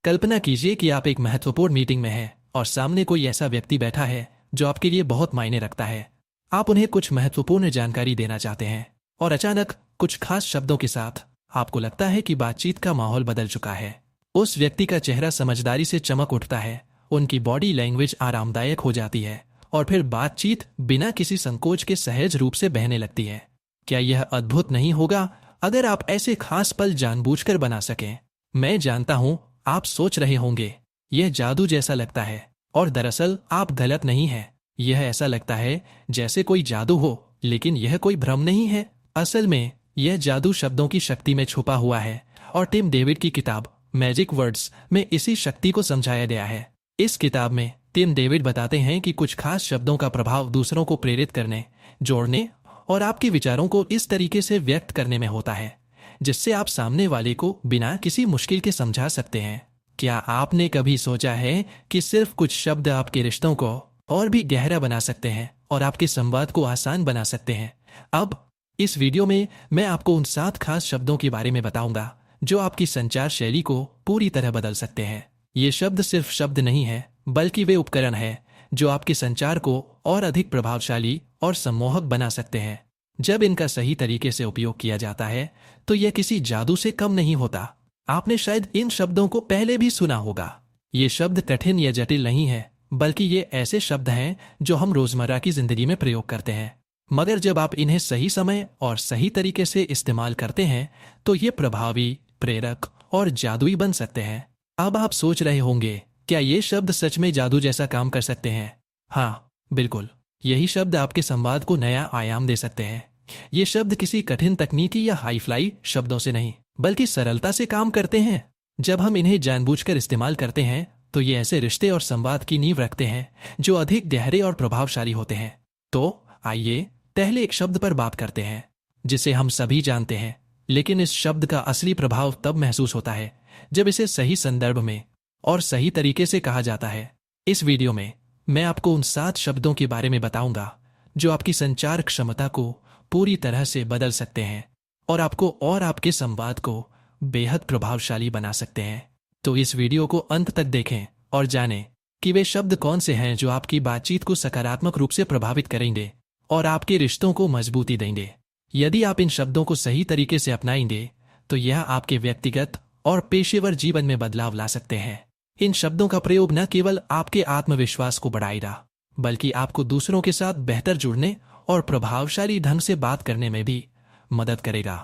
कल्पना कीजिए कि आप एक महत्वपूर्ण मीटिंग में हैं और सामने कोई ऐसा व्यक्ति बैठा है जो आपके लिए बहुत मायने रखता है। आप उन्हें कुछ महत्वपूर्ण जानकारी देना चाहते हैं और अचानक कुछ खास शब्दों के साथ आपको लगता है कि बातचीत का माहौल बदल चुका है। उस व्यक्ति का चेहरा समझदारी से चमक उठता है, उनकी बॉडी लैंग्वेज आरामदायक हो जाती है और फिर बातचीत बिना किसी संकोच के सहज रूप से बहने लगती है। क्या यह अद्भुत नहीं होगा अगर आप ऐसे खास पल जानबूझकर बना सकें? मैं जानता हूं आप सोच रहे होंगे, यह जादू जैसा लगता है, और दरअसल आप गलत नहीं हैं। यह ऐसा लगता है जैसे कोई जादू हो, लेकिन यह कोई भ्रम नहीं है। असल में यह जादू शब्दों की शक्ति में छुपा हुआ है और टिम डेविड की किताब मैजिक वर्ड्स में इसी शक्ति को समझाया गया है। इस किताब में टिम डेविड बताते हैं कि कुछ खास शब्दों का प्रभाव दूसरों को प्रेरित करने, जोड़ने और आपके विचारों को इस तरीके से व्यक्त करने में होता है जिससे आप सामने वाले को बिना किसी मुश्किल के समझा सकते हैं। क्या आपने कभी सोचा है कि सिर्फ कुछ शब्द आपके रिश्तों को और भी गहरा बना सकते हैं और आपके संवाद को आसान बना सकते हैं? अब इस वीडियो में मैं आपको उन 7 खास शब्दों के बारे में बताऊंगा जो आपकी संचार शैली को पूरी तरह बदल सकते हैं। ये शब्द सिर्फ शब्द नहीं है, बल्कि वे उपकरण हैं जो आपके संचार को और अधिक प्रभावशाली और सम्मोहक बना सकते हैं। जब इनका सही तरीके से उपयोग किया जाता है तो यह किसी जादू से कम नहीं होता। आपने शायद इन शब्दों को पहले भी सुना होगा। ये शब्द कठिन या जटिल नहीं है, बल्कि ये ऐसे शब्द हैं जो हम रोजमर्रा की जिंदगी में प्रयोग करते हैं। मगर जब आप इन्हें सही समय और सही तरीके से इस्तेमाल करते हैं तो ये प्रभावी, प्रेरक और जादुई बन सकते हैं। अब आप सोच रहे होंगे, क्या ये शब्द सच में जादू जैसा काम कर सकते हैं? हाँ, बिल्कुल। यही शब्द आपके संवाद को नया आयाम दे सकते हैं। ये शब्द किसी कठिन तकनीकी या हाई फ्लाई शब्दों से नहीं, बल्कि सरलता से काम करते हैं। जब हम इन्हें जानबूझकर इस्तेमाल करते हैं तो ये ऐसे रिश्ते और संवाद की नींव रखते हैं जो अधिक गहरे और प्रभावशाली होते हैं। तो आइए पहले एक शब्द पर बात करते हैं जिसे हम सभी जानते हैं, लेकिन इस शब्द का असली प्रभाव तब महसूस होता है जब इसे सही संदर्भ में और सही तरीके से कहा जाता है। इस वीडियो में मैं आपको उन 7 शब्दों के बारे में बताऊंगा जो आपकी संचार क्षमता को पूरी तरह से बदल सकते हैं और आपको और आपके संवाद को बेहद प्रभावशाली बना सकते हैं। तो इस वीडियो को अंत तक देखें और जानें कि वे शब्द कौन से हैं जो आपकी बातचीत को सकारात्मक रूप से प्रभावित करेंगे और आपके रिश्तों को मजबूती देंगे। यदि आप इन शब्दों को सही तरीके से अपनाएंगे तो यह आपके व्यक्तिगत और पेशेवर जीवन में बदलाव ला सकते हैं। इन शब्दों का प्रयोग न केवल आपके आत्मविश्वास को बढ़ाएगा, बल्कि आपको दूसरों के साथ बेहतर जुड़ने और प्रभावशाली ढंग से बात करने में भी मदद करेगा।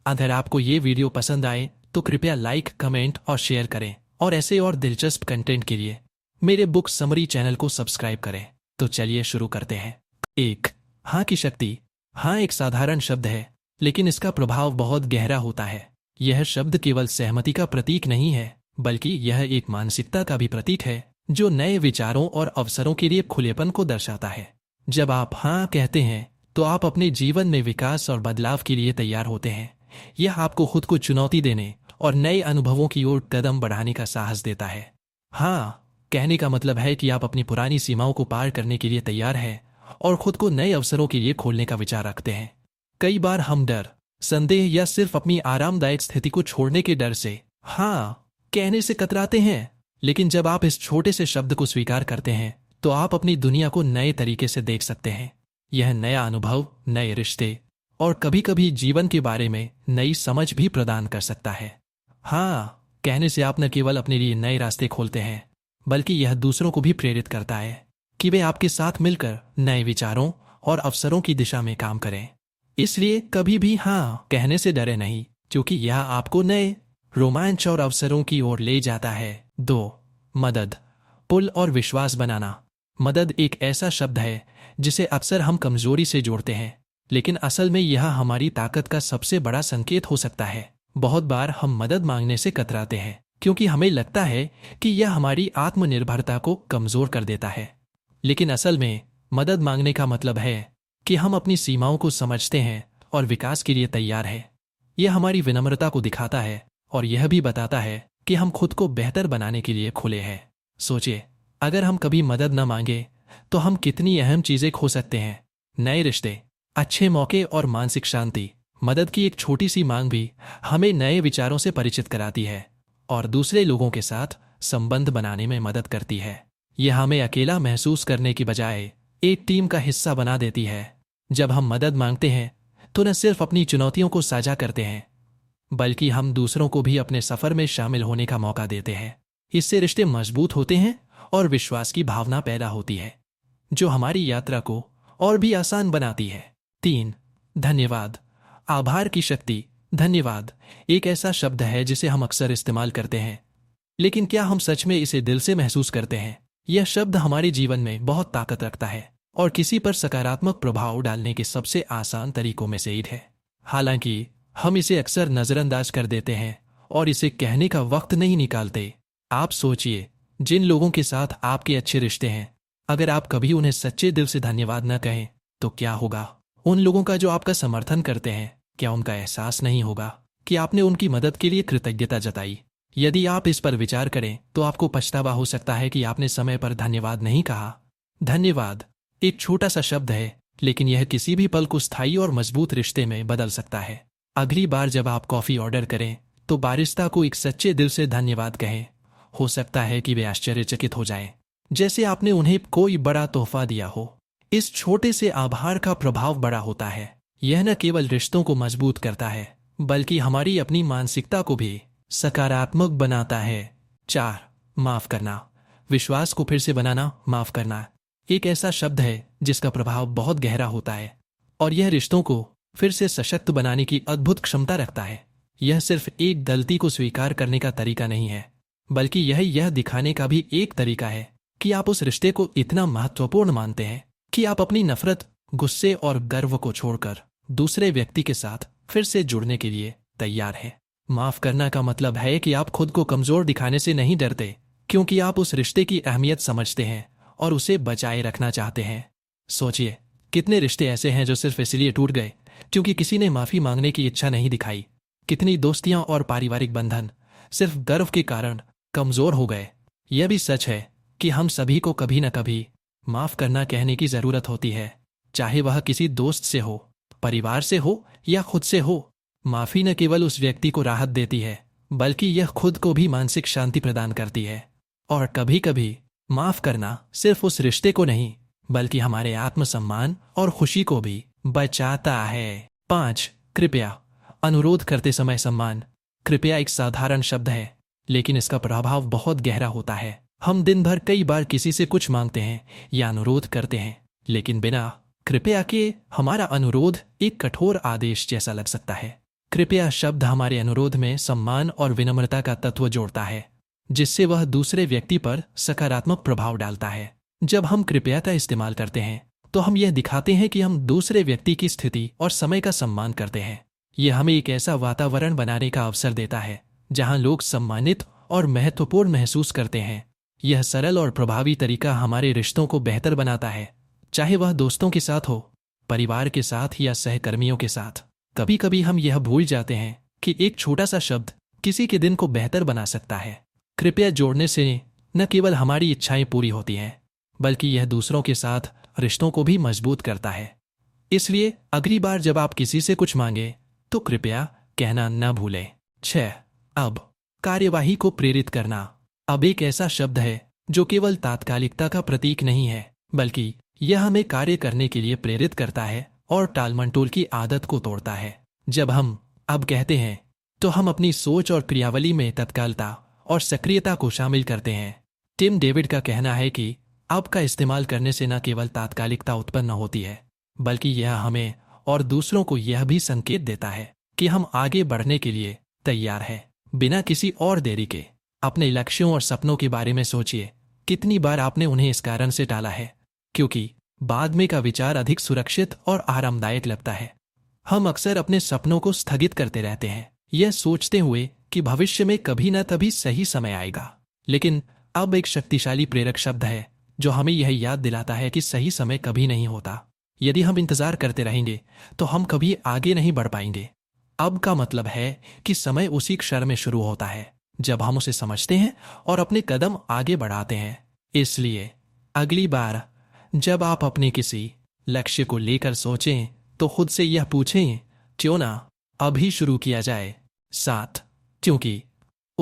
अगर आपको ये वीडियो पसंद आए तो कृपया लाइक, कमेंट और शेयर करें, और ऐसे और दिलचस्प कंटेंट के लिए मेरे बुक समरी चैनल को सब्सक्राइब करें। तो चलिए शुरू करते हैं। 1. हाँ की शक्ति। हाँ एक साधारण शब्द है, लेकिन इसका प्रभाव बहुत गहरा होता है। यह शब्द केवल सहमति का प्रतीक नहीं है, बल्कि यह एक मानसिकता का भी प्रतीक है जो नए विचारों और अवसरों के लिए खुलेपन को दर्शाता है। जब आप हाँ कहते हैं तो आप अपने जीवन में विकास और बदलाव के लिए तैयार होते हैं। यह आपको खुद को चुनौती देने और नए अनुभवों की ओर कदम बढ़ाने का साहस देता है। हाँ कहने का मतलब है कि आप अपनी पुरानी सीमाओं को पार करने के लिए तैयार हैं और खुद को नए अवसरों के लिए खोलने का विचार रखते हैं। कई बार हम डर, संदेह या सिर्फ अपनी आरामदायक स्थिति को छोड़ने के डर से हाँ कहने से कतराते हैं, लेकिन जब आप इस छोटे से शब्द को स्वीकार करते हैं तो आप अपनी दुनिया को नए तरीके से देख सकते हैं। यह नया अनुभव, नए रिश्ते और कभी कभी जीवन के बारे में नई समझ भी प्रदान कर सकता है। हाँ कहने से आप न केवल अपने लिए नए रास्ते खोलते हैं, बल्कि यह दूसरों को भी प्रेरित करता है कि वे आपके साथ मिलकर नए विचारों और अवसरों की दिशा में काम करें। इसलिए कभी भी हाँ कहने से डरे नहीं, क्योंकि यह आपको नए रोमांच और अवसरों की ओर ले जाता है। 2. मदद, पुल और विश्वास बनाना। मदद एक ऐसा शब्द है जिसे अक्सर हम कमजोरी से जोड़ते हैं, लेकिन असल में यह हमारी ताकत का सबसे बड़ा संकेत हो सकता है। बहुत बार हम मदद मांगने से कतराते हैं क्योंकि हमें लगता है कि यह हमारी आत्मनिर्भरता को कमजोर कर देता है, लेकिन असल में मदद मांगने का मतलब है कि हम अपनी सीमाओं को समझते हैं और विकास के लिए तैयार हैं। यह हमारी विनम्रता को दिखाता है और यह भी बताता है कि हम खुद को बेहतर बनाने के लिए खुले हैं। सोचिए, अगर हम कभी मदद न मांगे तो हम कितनी अहम चीजें खो सकते हैं। नए रिश्ते, अच्छे मौके और मानसिक शांति। मदद की एक छोटी सी मांग भी हमें नए विचारों से परिचित कराती है और दूसरे लोगों के साथ संबंध बनाने में मदद करती है। यह हमें अकेला महसूस करने की बजाय एक टीम का हिस्सा बना देती है। जब हम मदद मांगते हैं तो न सिर्फ अपनी चुनौतियों को साझा करते हैं, बल्कि हम दूसरों को भी अपने सफर में शामिल होने का मौका देते हैं। इससे रिश्ते मजबूत होते हैं और विश्वास की भावना पैदा होती है, जो हमारी यात्रा को और भी आसान बनाती है। 3. धन्यवाद। आभार की शक्ति। धन्यवाद एक ऐसा शब्द है जिसे हम अक्सर इस्तेमाल करते हैं, लेकिन क्या हम सच में इसे दिल से महसूस करते हैं? यह शब्द हमारे जीवन में बहुत ताकत रखता है और किसी पर सकारात्मक प्रभाव डालने के सबसे आसान तरीकों में से एक है। हालांकि हम इसे अक्सर नजरअंदाज कर देते हैं और इसे कहने का वक्त नहीं निकालते। आप सोचिए, जिन लोगों के साथ आपके अच्छे रिश्ते हैं, अगर आप कभी उन्हें सच्चे दिल से धन्यवाद न कहें तो क्या होगा? उन लोगों का जो आपका समर्थन करते हैं, क्या उनका एहसास नहीं होगा कि आपने उनकी मदद के लिए कृतज्ञता जताई? यदि आप इस पर विचार करें तो आपको पछतावा हो सकता है कि आपने समय पर धन्यवाद नहीं कहा। धन्यवाद एक छोटा सा शब्द है, लेकिन यह किसी भी पल को स्थायी और मजबूत रिश्ते में बदल सकता है। अगली बार जब आप कॉफी ऑर्डर करें तो बारिस्ता को एक सच्चे दिल से धन्यवाद कहें। हो सकता है कि वे आश्चर्यचकित हो जाएं, जैसे आपने उन्हें कोई बड़ा तोहफा दिया हो। इस छोटे से आभार का प्रभाव बड़ा होता है। यह न केवल रिश्तों को मजबूत करता है, बल्कि हमारी अपनी मानसिकता को भी सकारात्मक बनाता है। 4. माफ करना। विश्वास को फिर से बनाना। माफ करना एक ऐसा शब्द है जिसका प्रभाव बहुत गहरा होता है और यह रिश्तों को फिर से सशक्त बनाने की अद्भुत क्षमता रखता है। यह सिर्फ एक गलती को स्वीकार करने का तरीका नहीं है, बल्कि यह दिखाने का भी एक तरीका है कि आप उस रिश्ते को इतना महत्वपूर्ण मानते हैं कि आप अपनी नफरत, गुस्से और गर्व को छोड़कर दूसरे व्यक्ति के साथ फिर से जुड़ने के लिए तैयार हैं। माफ करना का मतलब है कि आप खुद को कमजोर दिखाने से नहीं डरते, क्योंकि आप उस रिश्ते की अहमियत समझते हैं और उसे बचाए रखना चाहते हैं। सोचिए, कितने रिश्ते ऐसे हैं जो सिर्फ इसलिए टूट गए क्योंकि किसी ने माफी मांगने की इच्छा नहीं दिखाई। कितनी दोस्तियां और पारिवारिक बंधन सिर्फ गर्व के कारण कमजोर हो गए। यह भी सच है कि हम सभी को कभी न कभी माफ करना कहने की जरूरत होती है, चाहे वह किसी दोस्त से हो, परिवार से हो या खुद से हो। माफी न केवल उस व्यक्ति को राहत देती है, बल्कि यह खुद को भी मानसिक शांति प्रदान करती है। और कभी कभी माफ करना सिर्फ उस रिश्ते को नहीं, बल्कि हमारे आत्मसम्मान और खुशी को भी बचाता है। 5. कृपया। अनुरोध करते समय सम्मान। कृपया एक साधारण शब्द है, लेकिन इसका प्रभाव बहुत गहरा होता है। हम दिन भर कई बार किसी से कुछ मांगते हैं या अनुरोध करते हैं, लेकिन बिना कृपया के हमारा अनुरोध एक कठोर आदेश जैसा लग सकता है। कृपया शब्द हमारे अनुरोध में सम्मान और विनम्रता का तत्व जोड़ता है, जिससे वह दूसरे व्यक्ति पर सकारात्मक प्रभाव डालता है। जब हम कृपया का इस्तेमाल करते हैं तो हम यह दिखाते हैं कि हम दूसरे व्यक्ति की स्थिति और समय का सम्मान करते हैं। यह हमें एक ऐसा वातावरण बनाने का अवसर देता है जहां लोग सम्मानित और महत्वपूर्ण महसूस करते हैं। यह सरल और प्रभावी तरीका हमारे रिश्तों को बेहतर बनाता है, चाहे वह दोस्तों के साथ हो, परिवार के साथ या सहकर्मियों के साथ। कभी कभी हम यह भूल जाते हैं कि एक छोटा सा शब्द किसी के दिन को बेहतर बना सकता है। कृपया जोड़ने से न केवल हमारी इच्छाएं पूरी होती हैं, बल्कि यह दूसरों के साथ रिश्तों को भी मजबूत करता है। इसलिए अगली बार जब आप किसी से कुछ मांगे तो कृपया कहना न भूलें। 6. अब कार्यवाही को प्रेरित करना। अब एक ऐसा शब्द है जो केवल तात्कालिकता का प्रतीक नहीं है, बल्कि यह हमें कार्य करने के लिए प्रेरित करता है और टालमटोल की आदत को तोड़ता है। जब हम अब कहते हैं तो हम अपनी सोच और क्रियावली में तत्कालता और सक्रियता को शामिल करते हैं। टिम डेविड का कहना है कि अब का इस्तेमाल करने से न केवल तात्कालिकता उत्पन्न होती है, बल्कि यह हमें और दूसरों को यह भी संकेत देता है कि हम आगे बढ़ने के लिए तैयार हैं, बिना किसी और देरी के। अपने लक्ष्यों और सपनों के बारे में सोचिए, कितनी बार आपने उन्हें इस कारण से टाला है क्योंकि बाद में का विचार अधिक सुरक्षित और आरामदायक लगता है। हम अक्सर अपने सपनों को स्थगित करते रहते हैं, यह सोचते हुए कि भविष्य में कभी न कभी सही समय आएगा। लेकिन अब एक शक्तिशाली प्रेरक शब्द है जो हमें यह याद दिलाता है कि सही समय कभी नहीं होता। यदि हम इंतजार करते रहेंगे तो हम कभी आगे नहीं बढ़ पाएंगे। अब का मतलब है कि समय उसी क्षण में शुरू होता है जब हम उसे समझते हैं और अपने कदम आगे बढ़ाते हैं। इसलिए अगली बार जब आप अपने किसी लक्ष्य को लेकर सोचें तो खुद से यह पूछें, क्यों ना अभी शुरू किया जाए। 7. क्योंकि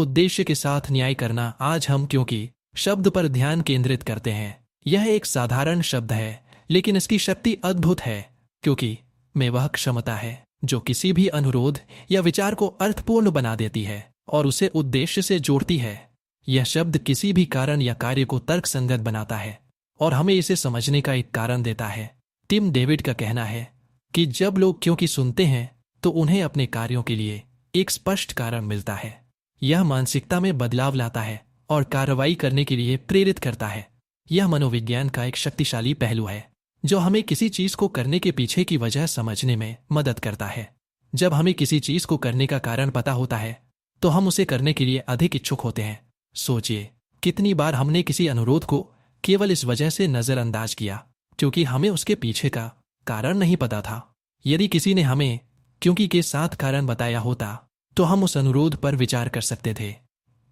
उद्देश्य के साथ न्याय करना। आज हम क्योंकि शब्द पर ध्यान केंद्रित करते हैं। यह एक साधारण शब्द है, लेकिन इसकी शक्ति अद्भुत है, क्योंकि में वह क्षमता है जो किसी भी अनुरोध या विचार को अर्थपूर्ण बना देती है और उसे उद्देश्य से जोड़ती है। यह शब्द किसी भी कारण या कार्य को तर्कसंगत बनाता है और हमें इसे समझने का एक कारण देता है। टिम डेविड का कहना है कि जब लोग क्योंकि सुनते हैं तो उन्हें अपने कार्यों के लिए एक स्पष्ट कारण मिलता है। यह मानसिकता में बदलाव लाता है और कार्रवाई करने के लिए प्रेरित करता है। यह मनोविज्ञान का एक शक्तिशाली पहलू है जो हमें किसी चीज को करने के पीछे की वजह समझने में मदद करता है। जब हमें किसी चीज को करने का कारण पता होता है तो हम उसे करने के लिए अधिक इच्छुक होते हैं। सोचिए, कितनी बार हमने किसी अनुरोध को केवल इस वजह से नजरअंदाज किया क्योंकि हमें उसके पीछे का कारण नहीं पता था। यदि किसी ने हमें क्योंकि के साथ कारण बताया होता तो हम उस अनुरोध पर विचार कर सकते थे।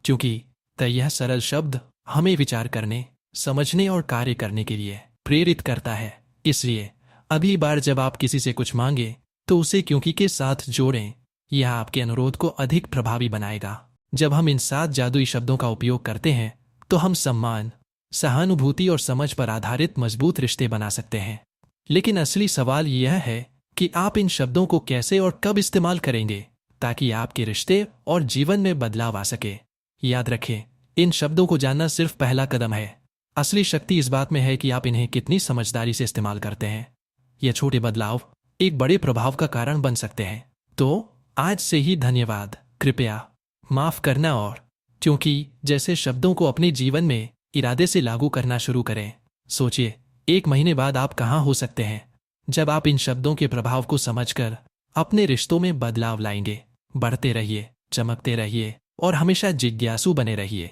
क्योंकि यह सरल शब्द हमें विचार करने, समझने और कार्य करने के लिए प्रेरित करता है। इसलिए अगली बार जब आप किसी से कुछ मांगे तो उसे क्योंकि के साथ जोड़ें। यह आपके अनुरोध को अधिक प्रभावी बनाएगा। जब हम इन 7 जादुई शब्दों का उपयोग करते हैं तो हम सम्मान, सहानुभूति और समझ पर आधारित मजबूत रिश्ते बना सकते हैं। लेकिन असली सवाल यह है कि आप इन शब्दों को कैसे और कब इस्तेमाल करेंगे ताकि आपके रिश्ते और जीवन में बदलाव आ सके। याद रखें, इन शब्दों को जानना सिर्फ पहला कदम है। असली शक्ति इस बात में है कि आप इन्हें कितनी समझदारी से इस्तेमाल करते हैं। ये छोटे बदलाव एक बड़े प्रभाव का कारण बन सकते हैं। तो आज से ही धन्यवाद, कृपया माफ करना और क्योंकि जैसे शब्दों को अपने जीवन में इरादे से लागू करना शुरू करें। सोचिए, 1 महीने बाद आप कहाँ हो सकते हैं जब आप इन शब्दों के प्रभाव को समझकर अपने रिश्तों में बदलाव लाएंगे। बढ़ते रहिए, चमकते रहिए और हमेशा जिज्ञासु बने रहिए।